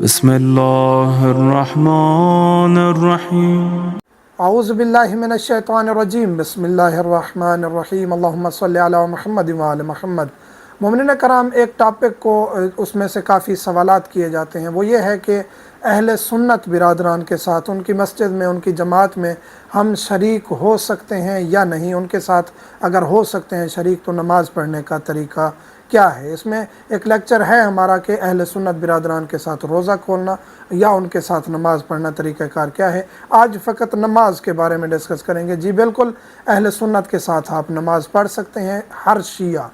بسم اللہ الرحمن الرحیم اعوذ باللہ من الشیطان الرجیم بسم اللہ الرحمن الرحیم اللہم صلی علی محمد وآل محمد۔ مومنین کرام، ایک ٹاپک کو اس میں سے کافی سوالات کیے جاتے ہیں، وہ یہ ہے کہ اہل سنت برادران کے ساتھ ان کی مسجد میں، ان کی جماعت میں ہم شریک ہو سکتے ہیں یا نہیں، ان کے ساتھ اگر ہو سکتے ہیں شریک تو نماز پڑھنے کا طریقہ کیا ہے۔ اس میں ایک لیکچر ہے ہمارا کہ اہل سنت برادران کے ساتھ روزہ کھولنا یا ان کے ساتھ نماز پڑھنا طریقہ کار کیا ہے۔ آج فقط نماز کے بارے میں ڈسکس کریں گے۔ جی بالکل، اہل سنت کے ساتھ آپ نماز پڑھ سکتے ہیں۔ ہر شیعہ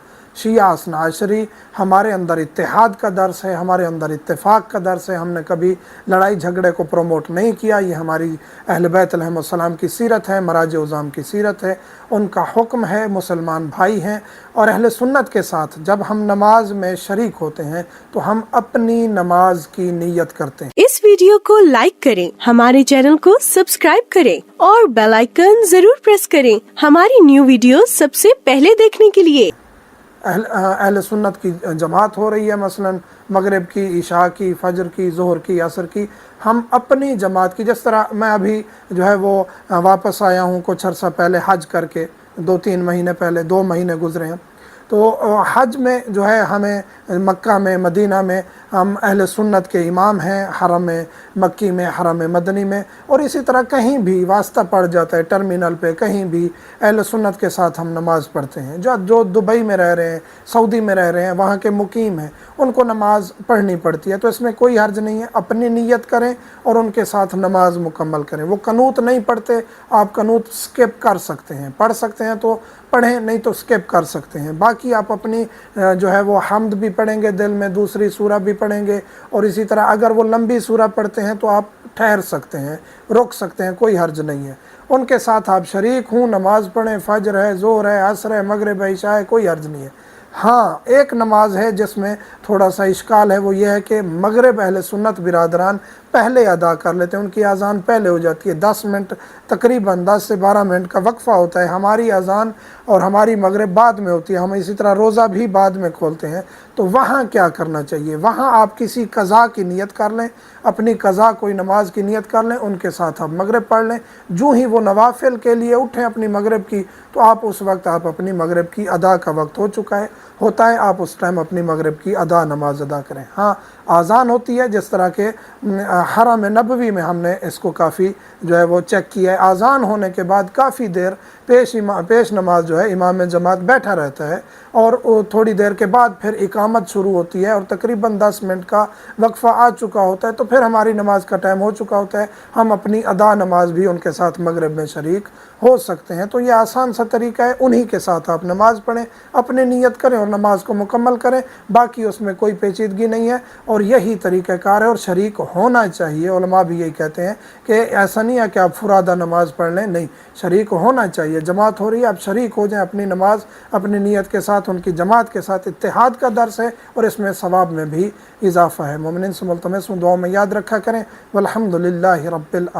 اثنا عشری، ہمارے اندر اتحاد کا درس ہے، ہمارے اندر اتفاق کا درس ہے۔ ہم نے کبھی لڑائی جھگڑے کو پروموٹ نہیں کیا، یہ ہماری اہل بیت علیہم السلام کی سیرت ہے، مراج عظام کی سیرت ہے، ان کا حکم ہے، مسلمان بھائی ہیں۔ اور اہل سنت کے ساتھ جب ہم نماز میں شریک ہوتے ہیں تو ہم اپنی نماز کی نیت کرتے ہیں۔ اس ویڈیو کو لائک کریں، ہمارے چینل کو سبسکرائب کریں اور بیل آئیکن ضرور پریس کریں ہماری نیو ویڈیو سب سے پہلے دیکھنے کے لیے۔ اہل سنت کی جماعت ہو رہی ہے، مثلا مغرب کی، عشاء کی، فجر کی، ظہر کی، عصر کی، ہم اپنی جماعت کی، جس طرح میں ابھی جو ہے وہ واپس آیا ہوں کچھ عرصہ پہلے حج کر کے، 2-3 مہینے پہلے، 2 مہینے گزرے ہیں، تو حج میں جو ہے ہمیں مکہ میں، مدینہ میں ہم اہل سنت کے امام ہیں، حرم مکی میں، حرم مدنی میں، اور اسی طرح کہیں بھی واسطہ پڑ جاتا ہے ٹرمینل پہ، کہیں بھی اہل سنت کے ساتھ ہم نماز پڑھتے ہیں۔ جو دبئی میں رہ رہے ہیں، سعودی میں رہ رہے ہیں، وہاں کے مقیم ہیں، ان کو نماز پڑھنی پڑتی ہے، تو اس میں کوئی حرج نہیں ہے۔ اپنی نیت کریں اور ان کے ساتھ نماز مکمل کریں۔ وہ قنوت نہیں پڑھتے، آپ قنوت سکپ کر سکتے ہیں، پڑھ سکتے ہیں تو پڑھیں، نہیں تو سکپ کر سکتے ہیں۔ باقی آپ اپنی جو ہے وہ حمد بھی پڑھیں گے دل میں، دوسری سورہ بھی پڑھیں گے، اور اسی طرح اگر وہ لمبی سورہ پڑھتے ہیں تو آپ ٹھہر سکتے ہیں، رک سکتے ہیں، کوئی حرج نہیں ہے۔ ان کے ساتھ آپ شریک ہوں، نماز پڑھیں، فجر ہے، ظہر ہے، عصر ہے، مغرب ہے، عشاء ہے، کوئی حرج نہیں ہے۔ ہاں، ایک نماز ہے جس میں تھوڑا سا اشکال ہے، وہ یہ ہے کہ مغرب اہل سنت برادران پہلے ادا کر لیتے ہیں، ان کی اذان پہلے ہو جاتی ہے، 10 منٹ، تقریباً 10 سے 12 منٹ کا وقفہ ہوتا ہے۔ ہماری اذان اور ہماری مغرب بعد میں ہوتی ہے، ہم اسی طرح روزہ بھی بعد میں کھولتے ہیں۔ تو وہاں کیا کرنا چاہیے؟ وہاں آپ کسی قضا کی نیت کر لیں، اپنی قضا کوئی نماز کی نیت کر لیں، ان کے ساتھ آپ مغرب پڑھ لیں۔ جو ہی وہ نوافل کے لیے اٹھیں اپنی مغرب کی، تو آپ اس وقت آپ اپنی مغرب کی ادا کا وقت ہوتا ہے، آپ اس ٹائم اپنی مغرب کی نماز ادا کریں۔ ہاں، آذان ہوتی ہے، جس طرح کہ حرم نبوی میں ہم نے اس کو کافی جو ہے وہ چیک کیا ہے، آذان ہونے کے بعد کافی دیر پیش نماز جو ہے امام جماعت بیٹھا رہتا ہے، اور تھوڑی دیر کے بعد پھر اقامت شروع ہوتی ہے، اور تقریباً 10 منٹ کا وقفہ آ چکا ہوتا ہے، تو پھر ہماری نماز کا ٹائم ہو چکا ہوتا ہے، ہم اپنی نماز بھی ان کے ساتھ مغرب میں شریک ہو سکتے ہیں۔ تو یہ آسان سا طریقہ ہے، انہی کے ساتھ آپ نماز پڑھیں، اپنے نیت کریں اور نماز کو مکمل کریں، باقی اس میں کوئی پیچیدگی نہیں ہے، اور یہی طریقہ کار ہے، اور شریک ہونا چاہیے۔ علماء بھی یہی کہتے ہیں کہ ایسا نہیں ہے کہ آپ فرادہ نماز پڑھ لیں، نہیں، شریک ہونا چاہیے۔ جماعت ہو رہی ہے، آپ شریک ہو جائیں اپنی نماز، اپنی نیت کے ساتھ، ان کی جماعت کے ساتھ۔ اتحاد کا درس ہے اور اس میں ثواب میں بھی اضافہ ہے۔ مومنین سے ملتمس ہوں، دعاؤں میں یاد رکھا کریں۔ والحمدللہ رب العالمین۔